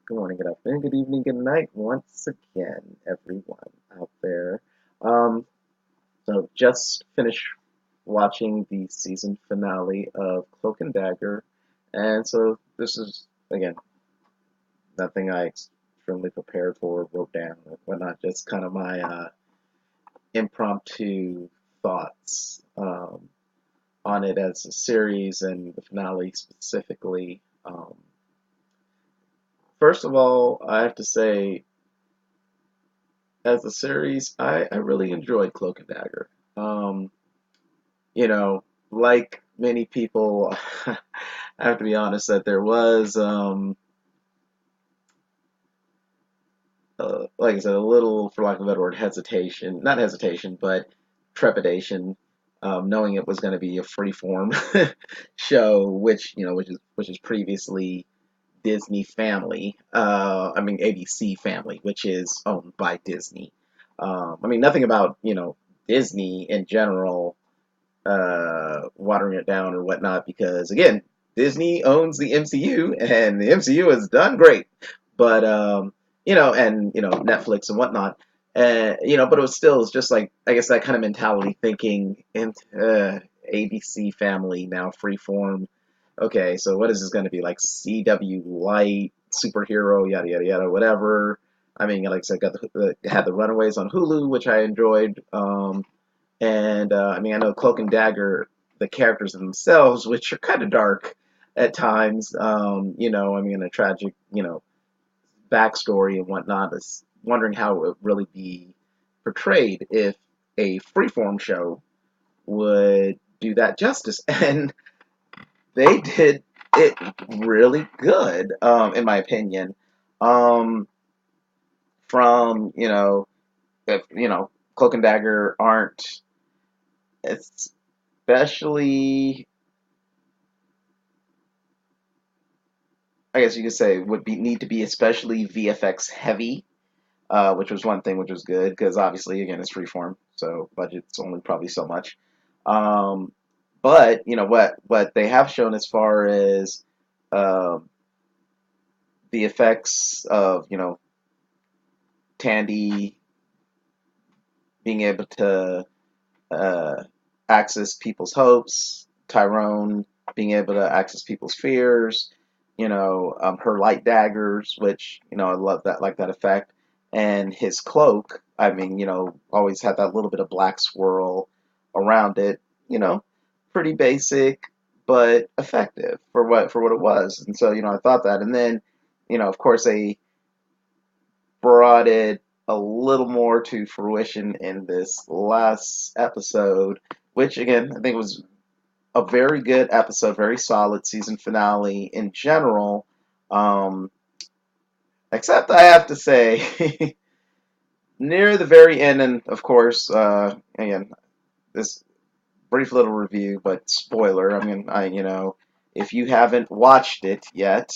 Good morning, good afternoon, good evening, good night, once again, everyone out there. Um, so just finished watching the season finale of Cloak and Dagger, and so this is again nothing I extremely prepared for, wrote down, or whatnot. Just kind of my impromptu thoughts on it as a series and the finale specifically. First of all, I have to say as a series, I really enjoyed Cloak and Dagger. Um, like many people, I have to be honest that there was, like I said, a little, for lack of a better word, hesitation, not hesitation, but trepidation, knowing it was going to be a freeform show, which is previously Disney Family, I mean ABC Family, which is owned by Disney. I mean, nothing about, Disney in general, watering it down or whatnot, because again, Disney owns the MCU and the MCU has done great. But, and, Netflix and whatnot. But it's just like, I guess that kind of mentality thinking, and ABC Family now freeform. Okay, so what is this going to be like? CW Light, superhero, yada yada yada, whatever. I mean, like I said, had the Runaways on Hulu, which I enjoyed. And I mean, I know Cloak and Dagger, the characters themselves, which are kind of dark at times. I mean, a tragic, backstory and whatnot. Is wondering how it would really be portrayed if a freeform show would do that justice. And they did it really good, in my opinion. Um, from if Cloak and Dagger aren't especially, I guess you could say, would be need to be especially VFX heavy, which was one thing which was good because obviously again it's freeform, so budget's only probably so much. Um, but what they have shown as far as uh, the effects of Tandy being able to uh, access people's hopes, Tyrone being able to access people's fears, her light daggers, which, I love that, like that effect, and his cloak, I mean, always had that little bit of black swirl around it, you know, pretty basic, but effective for what it was. And so, I thought that. And then, of course, they brought it a little more to fruition in this last episode, which again I think was a very good episode, very solid season finale in general. Um, except I have to say, near the very end, and of course, again, this brief little review, but spoiler. I mean, if you haven't watched it yet,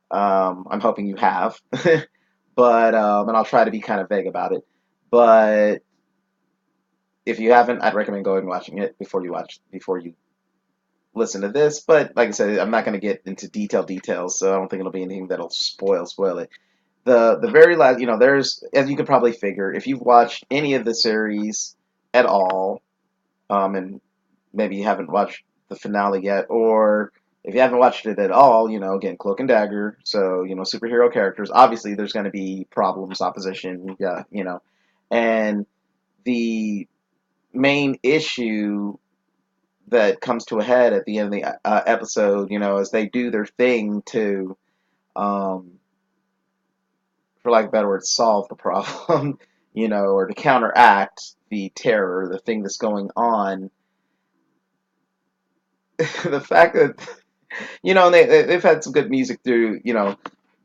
I'm hoping you have. But and I'll try to be kind of vague about it. But if you haven't, I'd recommend going and watching it before you listen to this. But like I said, I'm not going to get into details, so I don't think it'll be anything that'll spoil it. The very last, there's, as you could probably figure, if you've watched any of the series at all, and maybe you haven't watched the finale yet, or if you haven't watched it at all, again, Cloak and Dagger, so superhero characters. Obviously, there's going to be problems, opposition, yeah, and the main issue that comes to a head at the end of the episode, as they do their thing to, um, for lack of a better word, solve the problem, or to counteract the terror, the thing that's going on. The fact that and they've had some good music through,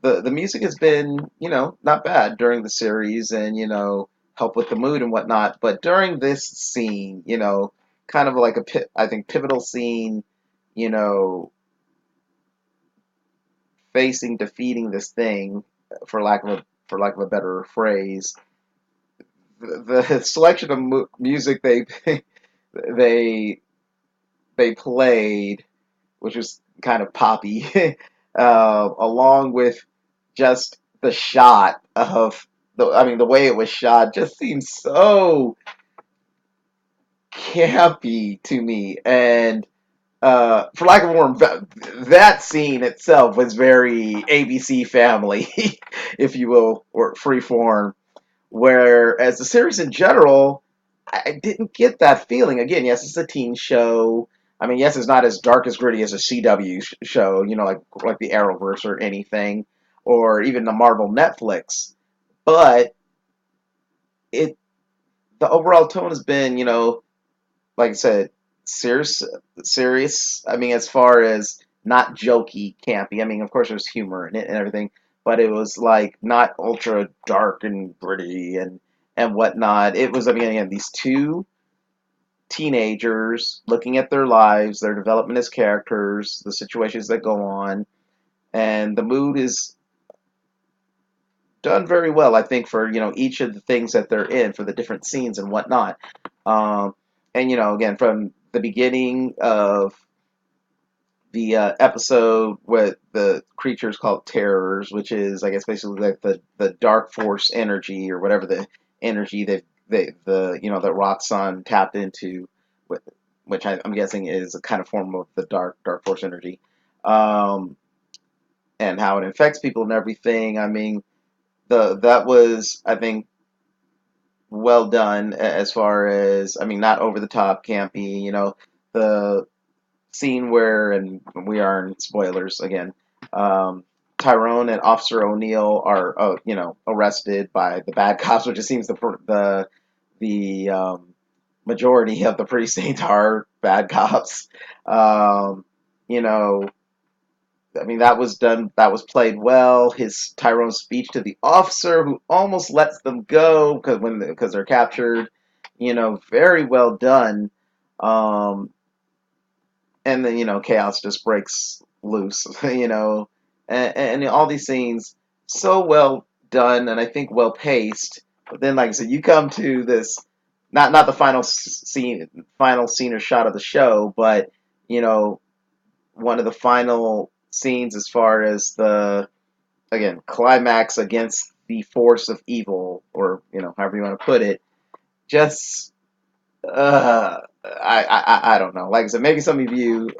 the music has been, not bad during the series and, help with the mood and whatnot. But during this scene, kind of like I think, pivotal scene, you know, defeating this thing, for lack of a better phrase, the selection of music they they played, which was kind of poppy, along with just the shot of the way it was shot just seems so campy to me. And for lack of a more, that scene itself was very ABC Family, if you will, or Freeform. Whereas the series in general, I didn't get that feeling. Again, yes, it's a teen show. I mean, yes, it's not as dark as gritty as a CW show, like the Arrowverse or anything, or even the Marvel Netflix. But it the overall tone has been, like I said, serious, serious. I mean, as far as not jokey, campy. I mean, of course, there's humor in it and everything, but it was like not ultra dark and gritty and whatnot. It was, I mean, again, these two teenagers looking at their lives, their development as characters, the situations that go on, and the mood is done very well, I think, for each of the things that they're in, for the different scenes and whatnot. Um, and again, from the beginning of the episode with the creatures called terrors, which is, I guess, basically like the dark force energy or whatever the energy that Roxxon tapped into, with, which I'm guessing is a kind of form of the dark force energy, um, and how it infects people and everything. I mean, the that was, I think, well done, as far as, I mean, not over the top campy. The scene where, and we are in spoilers again, um, Tyrone and Officer O'Neill are, arrested by the bad cops, which it seems the majority of the precinct are bad cops. Um, you know, I mean, that was done. That was played well. His Tyrone's speech to the officer, who almost lets them go because they're captured. Very well done. Um, and then chaos just breaks loose. And all these scenes so well done, and I think well paced. But then, like I said, you come to this, not the final scene or shot of the show, but you know one of the final scenes, as far as the, again, climax against the force of evil, or however you want to put it. Just I don't know. Like I said, maybe some of you,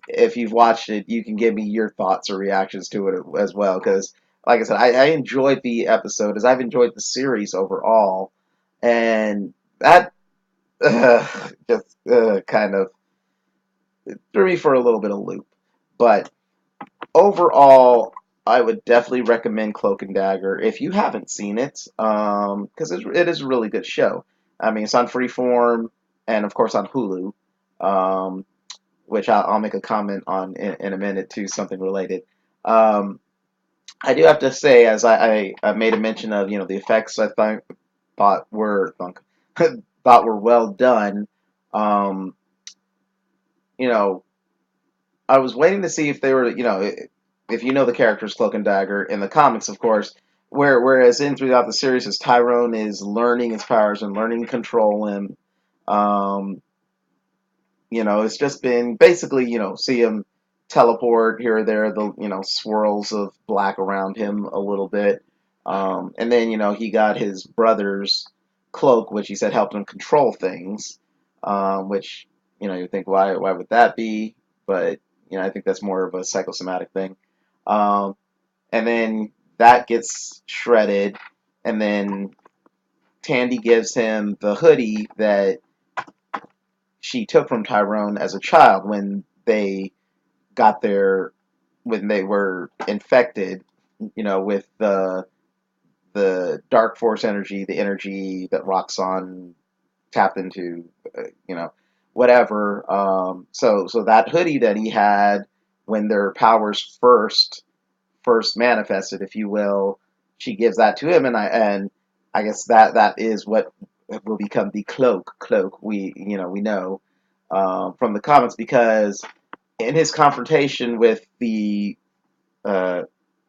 if you've watched it, you can give me your thoughts or reactions to it as well. Because, like I said, I enjoyed the episode, as I've enjoyed the series overall, and that just kind of threw me for a little bit of loop. But overall, I would definitely recommend Cloak and Dagger if you haven't seen it, because it is a really good show. I mean, it's on Freeform and of course on Hulu. Um, which I'll make a comment on in a minute too, something related. Um, I do have to say, as I made a mention of, the effects I thought were thought were well done. Um, you know, I was waiting to see if they were, if the characters Cloak and Dagger in the comics, of course. Whereas throughout the series, as Tyrone is learning his powers and learning to control him, um, it's just been basically, see him teleport here or there, the, swirls of black around him a little bit. And then, he got his brother's cloak, which he said helped him control things, which, you think, why would that be? But, I think that's more of a psychosomatic thing. Um, and then that gets shredded, and then Tandy gives him the hoodie that she took from Tyrone as a child got their when they were infected, with the dark force energy, the energy that Roxxon tapped into, whatever. So that hoodie that he had when their powers first manifested, if you will, she gives that to him, and I guess that is what will become the cloak we know, from the comics, because in his confrontation uh,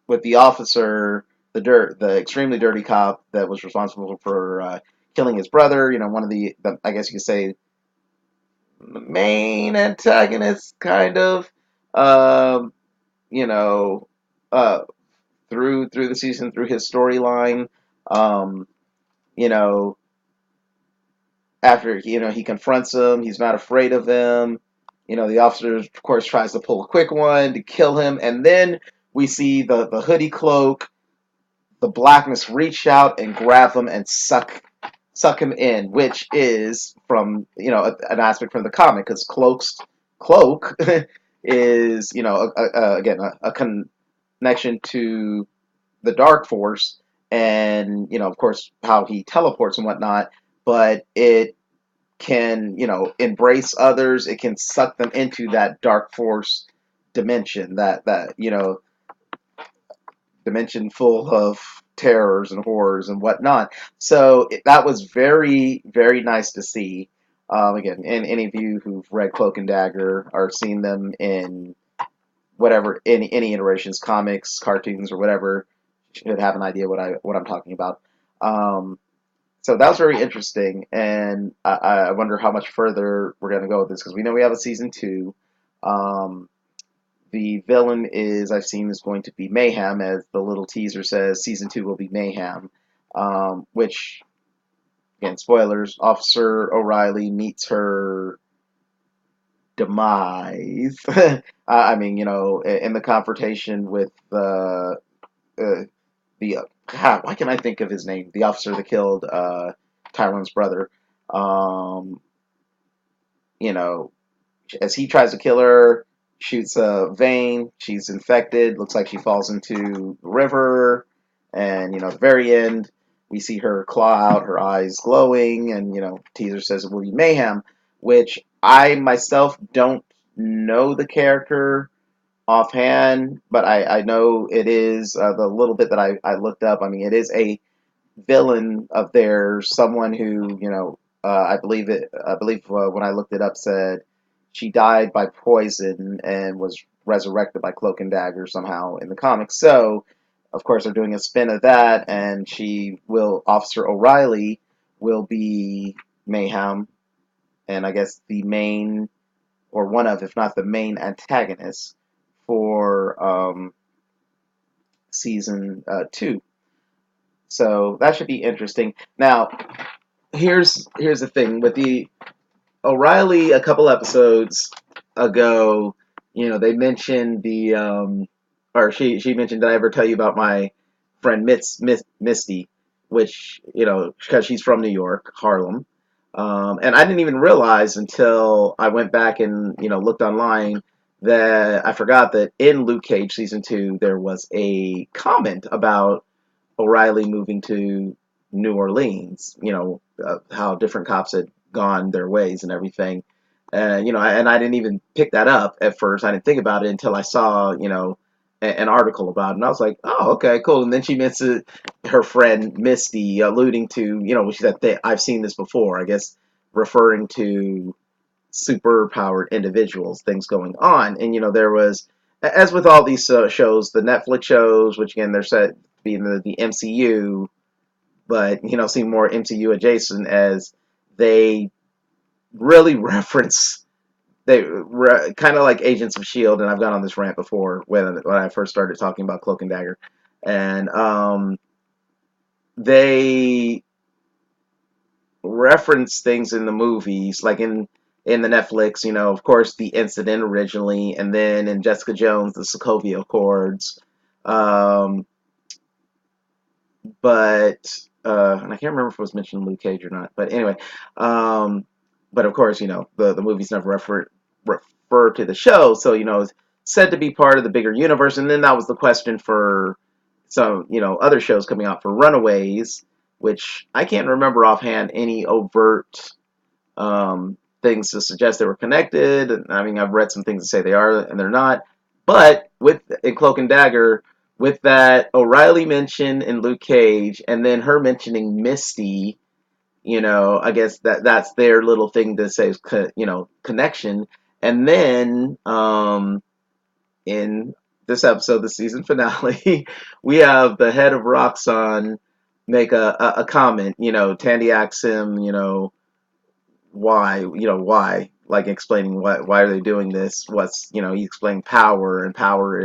with the officer, the extremely dirty cop that was responsible for killing his brother, one of the, I guess you could say, main antagonists, kind of, um, you know, uh, through the season, through his storyline. Um, you know, after he confronts him, he's not afraid of him. The officer, of course, tries to pull a quick one to kill him, and then we see the hoodie cloak, the blackness reach out and grab him and suck him in, which is from an aspect from the comic, because Cloak is again a connection to the Dark Force, and of course how he teleports and whatnot, but it can embrace others. It can suck them into that Dark Force dimension, that dimension full of terrors and horrors and whatnot. So that was very, very nice to see. Again, and any of you who've read Cloak and Dagger or seen them in whatever any iterations, comics, cartoons, or whatever, should have an idea what I'm talking about. Um, so that was very interesting, and I wonder how much further we're going to go with this, because we know we have a season two. Um, the villain I've seen is going to be Mayhem, as the little teaser says. Season two will be Mayhem, which, again, spoilers. Officer O'Reilly meets her demise. I mean, in the confrontation with the why can I think of his name? The officer that killed Tyrone's brother. Um, you know, as he tries to kill her, shoots a vein. She's infected. Looks like she falls into the river. And at the very end, we see her claw out, her eyes glowing, and teaser says it will be Mayhem, which I myself don't know the character offhand, but I know it is the little bit that I looked up. I mean, it is a villain of theirs, someone who I believe when I looked it up said she died by poison and was resurrected by Cloak and Dagger somehow in the comics. So of course they're doing a spin of that, and Officer O'Reilly will be Mayhem, and I guess the main, or one of, if not the main antagonist for season two. So that should be interesting. Now, here's the thing with the O'Reilly. A couple episodes ago, they mentioned or she mentioned, did I ever tell you about my friend Misty, which because she's from New York, Harlem, and I didn't even realize until I went back and looked online that I forgot that in Luke Cage season two there was a comment about O'Reilly moving to New Orleans, how different cops had gone their ways and everything. And I didn't even pick that up at first. I didn't think about it until I saw, an article about it. And I was like, oh, okay, cool. And then she mentioned her friend Misty, alluding to, she said, I've seen this before, I guess, referring to super powered individuals, things going on. And, there was, as with all these shows, the Netflix shows, which again, they're set being the MCU, but seem more MCU adjacent, as they really reference kind of like Agents of Shield. And I've gone on this rant before when I first started talking about Cloak and Dagger, and they reference things in the movies, like in the Netflix, of course, the incident originally, and then in Jessica Jones, the Sokovia Accords. Um, but and I can't remember if it was mentioned in Luke Cage or not. But anyway, um, but of course, the movies never refer to the show, so it's said to be part of the bigger universe. And then that was the question for some other shows coming out for Runaways, which I can't remember offhand any overt things to suggest they were connected. And I mean, I've read some things that say they are and they're not. But with in Cloak and Dagger, with that O'Reilly mention in Luke Cage, and then her mentioning Misty, I guess that's their little thing to say, connection. And then in this episode, the season finale, we have the head of Roxxon make a comment. Tandy asks him, why, like explaining why are they doing this. What's, he explained power, and power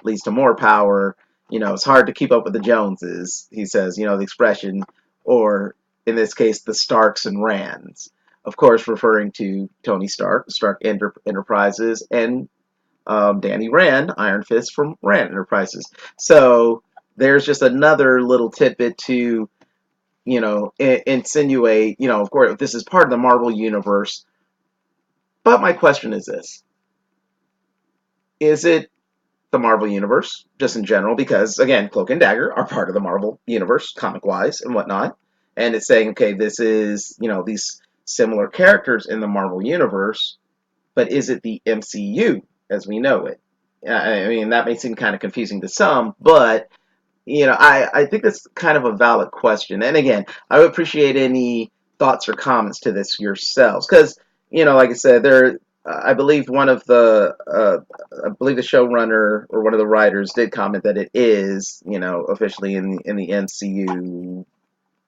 leads to more power. It's hard to keep up with the Joneses, he says, the expression, or in this case, the Starks and Rands. Of course, referring to Tony Stark, Enterprises, and Danny Rand, Iron Fist from Rand Enterprises. So there's just another little tidbit to, insinuate, of course, this is part of the Marvel Universe. But my question is this: is it the Marvel Universe, just in general? Because, again, Cloak and Dagger are part of the Marvel Universe, comic-wise and whatnot. And it's saying, okay, this is, these similar characters in the Marvel Universe, but is it the MCU as we know it? I mean, that may seem kind of confusing to some, but I think that's kind of a valid question. And again, I would appreciate any thoughts or comments to this yourselves, because like I said, I believe I believe the showrunner or one of the writers did comment that it is, officially in the MCU,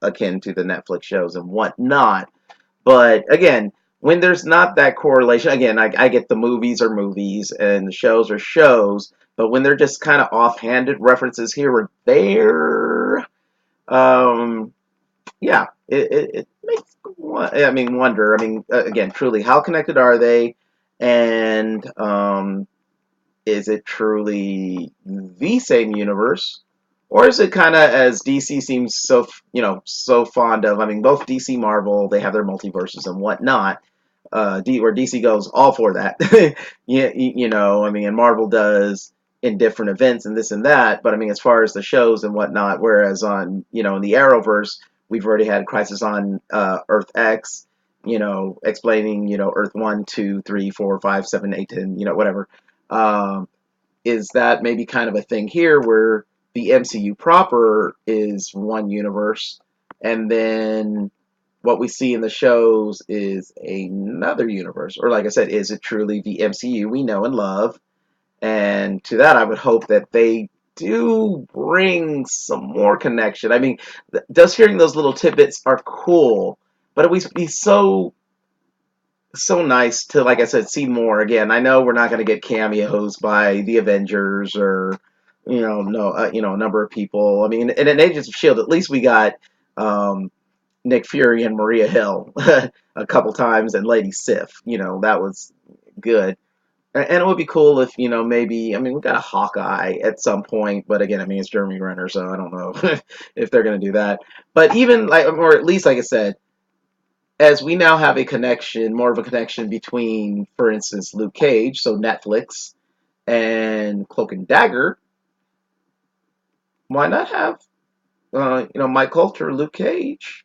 akin to the Netflix shows and whatnot. But again, when there's not that correlation, again, I get the movies are movies and the shows are shows, but when they're just kind of offhanded references here or there, um, yeah, it makes wonder. I mean, again, truly, how connected are they? And is it truly the same universe? Or is it kind of, as DC seems so fond of? I mean, both DC Marvel, they have their multiverses and whatnot. Where DC goes all for that. Yeah, I mean, and Marvel does in different events and this and that. But I mean, as far as the shows and whatnot, whereas on, in the Arrowverse, we've already had Crisis on Earth X, explaining, Earth 1, 2, 3, 4, 5, 7, 8, 10, whatever. Um, is that maybe kind of a thing here where the MCU proper is one universe, and then what we see in the shows is another universe? Or, like I said, is it truly the MCU we know and love? And to that, I would hope that they do bring some more connection. I mean, just hearing those little tidbits are cool, but it would be so nice to, like I said, see more. Again, I know we're not going to get cameos by the Avengers or, no, a number of people. I mean, in Agents of Shield, at least we got Nick Fury and Maria Hill a couple times, and Lady Sif. That was good. And it would be cool if, maybe, I mean, we got a Hawkeye at some point, but again, I mean, it's Jeremy Renner, so I don't know if they're going to do that. But even, like, or at least, like I said, as we now have a connection, more of a connection between, for instance, Luke Cage, so Netflix, and Cloak and Dagger, why not have, Mike Coulter, Luke Cage,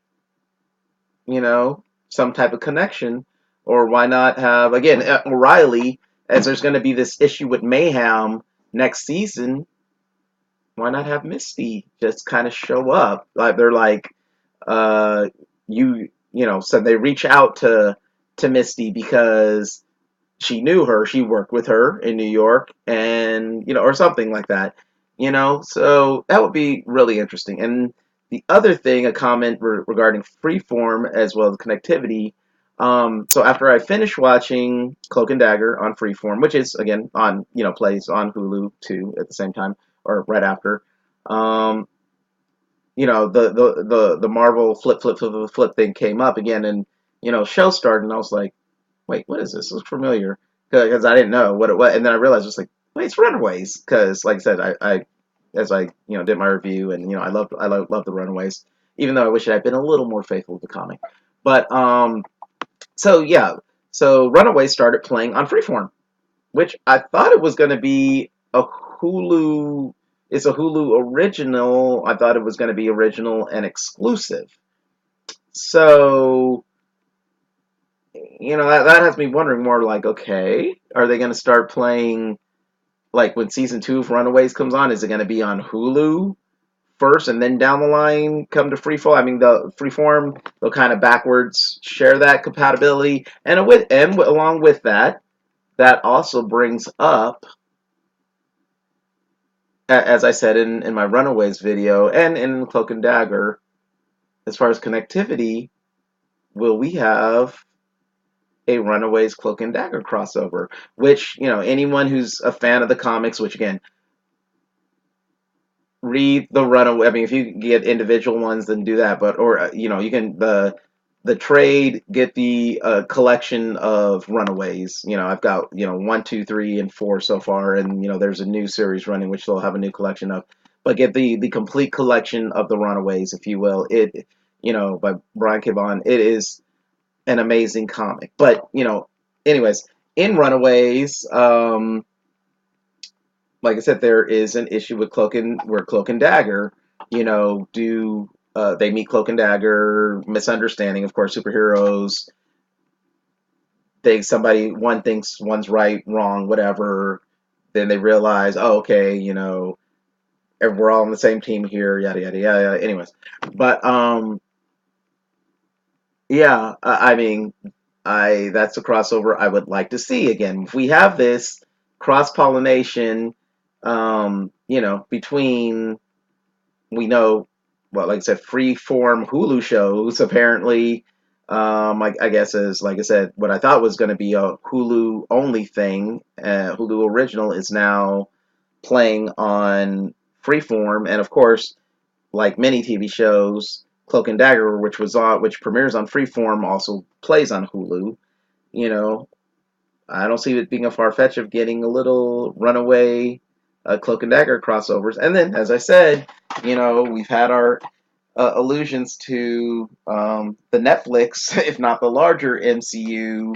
some type of connection? Or why not have, again, O'Reilly, as there's going to be this issue with Mayhem next season, why not have Misty just kind of show up? Like, they're like, uh, so they reach out to Misty because she knew her, she worked with her in New York, and or something like that. So that would be really interesting. And the other thing, a comment regarding Freeform as well as connectivity. So after I finished watching Cloak and Dagger on Freeform, which is again on plays on Hulu too at the same time or right after, um, the Marvel flip thing came up again, and show started, and I was like, wait, what is this? This looks familiar, because I didn't know what it was, and then I realized it's like, wait, it's Runaways, because like I said, I as I did my review, and I love the Runaways, even though I wish it had been a little more faithful to the comic, but so yeah, so Runaways started playing on Freeform, which I thought it was going to be a Hulu. It's a Hulu original. I thought it was going to be original and exclusive. So that has me wondering more like, okay, are they going to start playing, like, when season 2 of Runaways comes on? Is it going to be on Hulu first and then down the line come to Freeform? I mean, the Freeform, they'll kind of backwards share that compatibility, and along with that, that also brings up, as I said in my Runaways video and in Cloak and Dagger, as far as connectivity, will we have a Runaways Cloak and Dagger crossover? Which, anyone who's a fan of the comics, which again, read the Runaway. I mean, if you can get individual ones, then do that. But or you can the trade, get the collection of Runaways. I've got one, two, three, and four so far, and there's a new series running which they'll have a new collection of. But get the complete collection of the Runaways, if you will. By Brian K. Vaughan. It is an amazing comic. But anyways, in Runaways, like I said, there is an issue with Cloak and Dagger, do they meet Cloak and Dagger, misunderstanding, of course, superheroes. One thinks one's right, wrong, whatever. Then they realize, oh, okay, we're all on the same team here, yada yada yada. Anyways, but yeah, I mean, I that's a crossover I would like to see again. If we have this cross pollination, between we know, well, like I said, free form Hulu shows apparently. I guess is like I said, what I thought was going to be a Hulu only thing, Hulu original is now playing on Freeform, and of course, like many TV shows, Cloak and Dagger, which premieres on Freeform, also plays on Hulu. You know, I don't see it being a far fetch of getting a little runaway Cloak and Dagger crossovers. And then, as I said, we've had our allusions to the Netflix, if not the larger MCU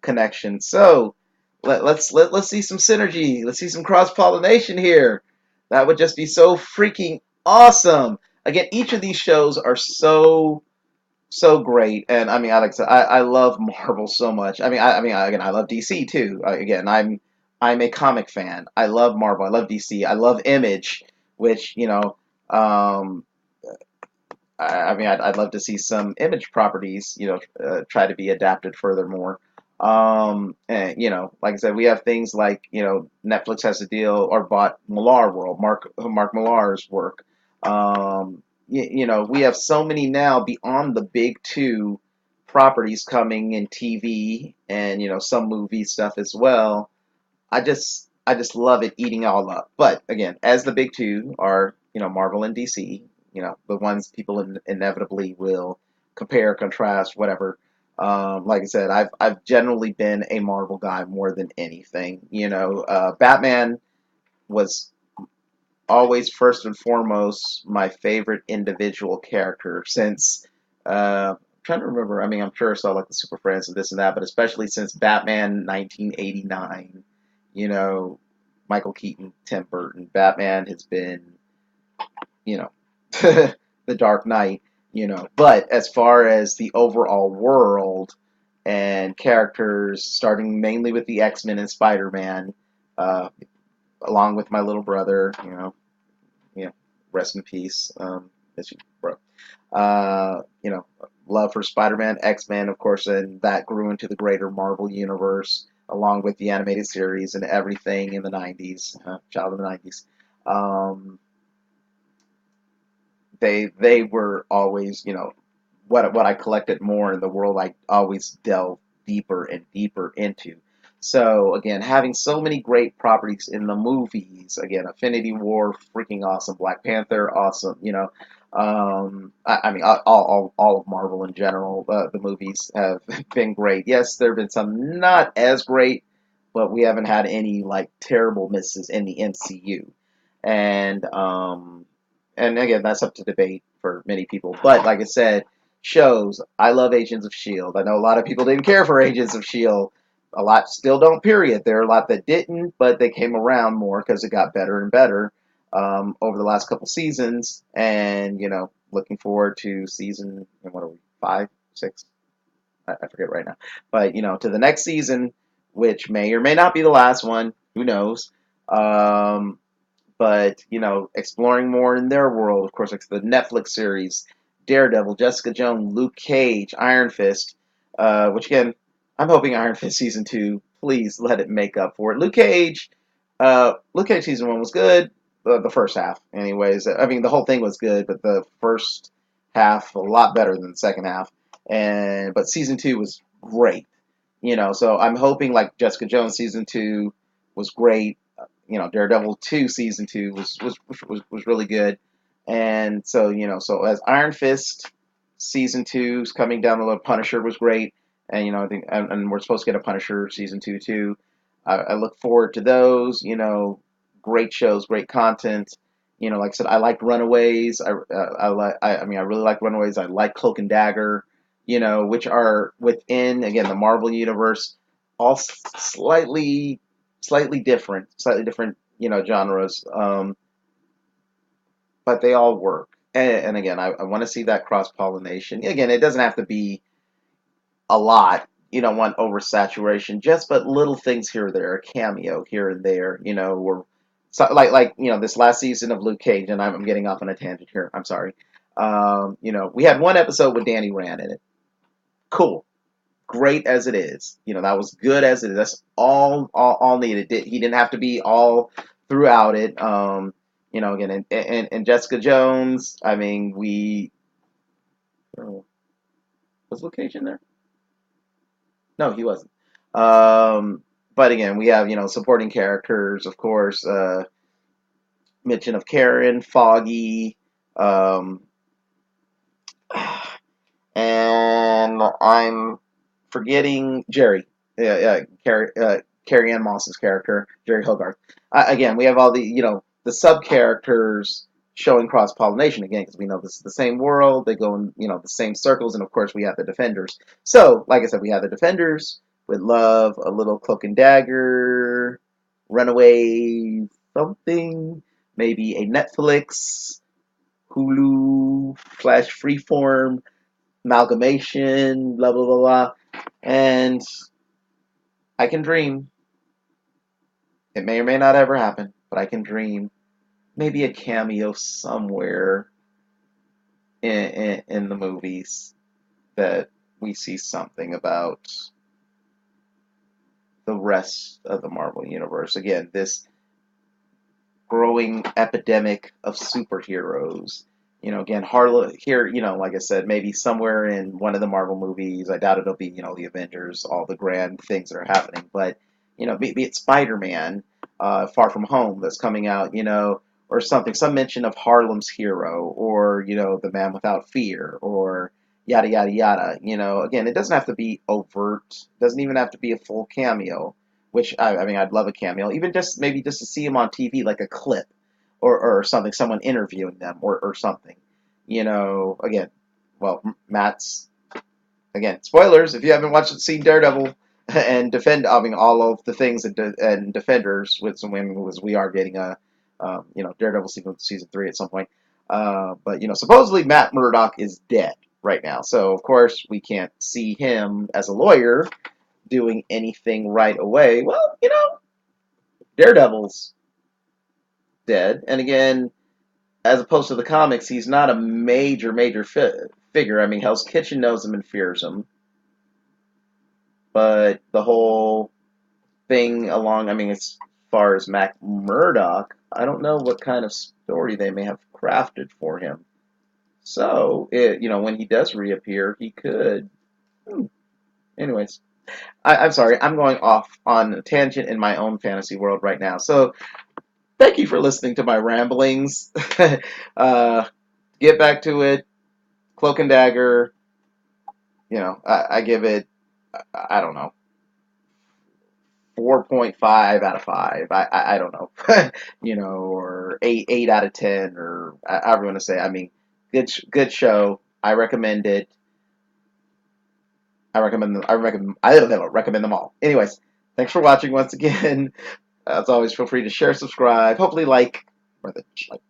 connection. So let's see some synergy. Let's see some cross pollination here. That would just be so freaking awesome. Again, each of these shows are so great, and I mean, like I said, I love Marvel so much. I mean, again, I love DC too. Again, I'm a comic fan. I love Marvel. I love DC. I love Image, which um, I mean, I'd love to see some Image properties, try to be adapted furthermore. And like I said, we have things like Netflix has a deal or bought Millar World, Mark Millar's work. We have so many now beyond the big two properties coming in TV and some movie stuff as well. I just love it eating it all up. But again, as the big two are Marvel and DC, the ones people inevitably will compare, contrast, whatever. Like I said, I've generally been a Marvel guy more than anything. Batman was always first and foremost my favorite individual character since I'm trying to remember. I mean, I'm sure I saw like the Super Friends and this and that, but especially since Batman 1989, you know, Michael Keaton, Tim Burton, Batman has been, you know, the Dark Knight, But as far as the overall world and characters, starting mainly with the X-Men and Spider-Man, uh, along with my little brother, rest in peace, as you, bro. Uh, you know, love for Spider-Man, X-Men, of course, and that grew into the greater Marvel universe, along with the animated series and everything in the '90s, child of the '90s. Um, they were always, what I collected more in the world. I always delved deeper and deeper into. So again, having so many great properties in the movies. Again, Affinity War, freaking awesome. Black Panther, awesome. I mean, all of Marvel in general. The movies have been great. Yes, there have been some not as great, but we haven't had any like terrible misses in the MCU. And and again, that's up to debate for many people. But like I said, shows. I love Agents of Shield. I know a lot of people didn't care for Agents of Shield. A lot still don't. Period. There are a lot that didn't, but they came around more because it got better and better over the last couple seasons. And looking forward to season. What are we? 5, 6? I forget right now. But to the next season, which may or may not be the last one. Who knows? Um, but exploring more in their world. Of course, like the Netflix series, Daredevil, Jessica Jones, Luke Cage, Iron Fist. Which again, I'm hoping Iron Fist season 2. Please let it make up for it. Luke Cage season 1 was good. The first half, anyways. I mean, the whole thing was good, but the first half a lot better than the second half. But season 2 was great. So I'm hoping like Jessica Jones season 2 was great. Daredevil 2 season 2 was really good. And so, so as Iron Fist season 2 is coming down the road, Punisher was great. And, I think, and we're supposed to get a Punisher season 2 too. I look forward to those, great shows, great content. Like I said, I liked Runaways. I really like Runaways. I like Cloak and Dagger, which are within, again, the Marvel universe, all slightly different, genres. But they all work. And again, I want to see that cross pollination. Again, it doesn't have to be a lot. You don't want oversaturation, just but little things here or there, a cameo here and there, or so, this last season of Luke Cage, and I'm getting off on a tangent here. I'm sorry. We had one episode with Danny Rand in it. Cool, great as it is. That was good as it is. That's all needed. He didn't have to be all throughout it. Again, and Jessica Jones. I mean, was Luke Cage in there? No, he wasn't. But again, we have supporting characters, of course. Mention of Karen, Foggy, um, and I'm forgetting Jerry. Yeah, Carrie Ann Moss's character, Jerry Hogarth. Again, we have all the sub characters showing cross pollination again because we know this is the same world. They go in the same circles, and of course we have the Defenders. So, like I said, we have the Defenders. Would love a little Cloak and Dagger, Runaway, something, maybe a Netflix, Hulu, Flash Freeform amalgamation, blah blah blah blah. And I can dream. It may or may not ever happen, but I can dream. Maybe a cameo somewhere in the movies that we see something about the rest of the Marvel Universe. Again, this growing epidemic of superheroes. Again, Harley here, like I said, maybe somewhere in one of the Marvel movies. I doubt it'll be, the Avengers, all the grand things that are happening. But, be it Spider-Man, Far From Home that's coming out, or something, some mention of Harlem's Hero, or, The Man Without Fear, or yada, yada, yada. Again, it doesn't have to be overt, doesn't even have to be a full cameo, which, I mean, I'd love a cameo, even just maybe just to see him on TV, like a clip or something, someone interviewing them or something. Again, well, Matt's, again, spoilers, if you haven't seen Daredevil and I mean, all of the things and Defenders with some women, because we are getting Daredevil season 3 at some point. But, supposedly Matt Murdock is dead right now. So, of course, we can't see him as a lawyer doing anything right away. Well, Daredevil's dead. And again, as opposed to the comics, he's not a major figure. I mean, Hell's Kitchen knows him and fears him. But the whole thing I mean, as far as Matt Murdock, I don't know what kind of story they may have crafted for him. So, when he does reappear, he could. Anyways, I'm sorry, I'm going off on a tangent in my own fantasy world right now. So, thank you for listening to my ramblings. Get back to it. Cloak and Dagger. I give it, I don't know, 4.5 out of 5. I don't know, or 8 out of 10, or however you want to say. I mean, good show. I recommend it. I recommend them all. Anyways, thanks for watching once again. As always, feel free to share, subscribe, hopefully like, or the like,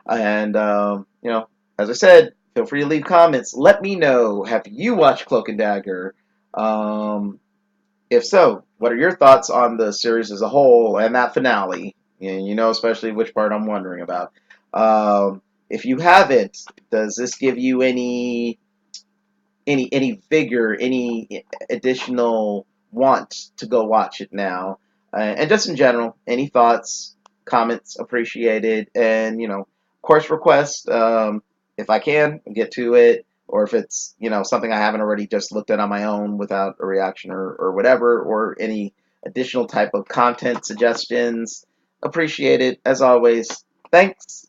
and as I said, feel free to leave comments. Let me know, have you watched Cloak and Dagger? If so, what are your thoughts on the series as a whole and that finale? And especially which part I'm wondering about. If you haven't, does this give you any vigor, any additional want to go watch it now? And just in general, any thoughts, comments appreciated, and of course, request, if I can get to it, or if it's something I haven't already just looked at on my own without a reaction or whatever, or any additional type of content suggestions. Appreciate it as always. Thanks.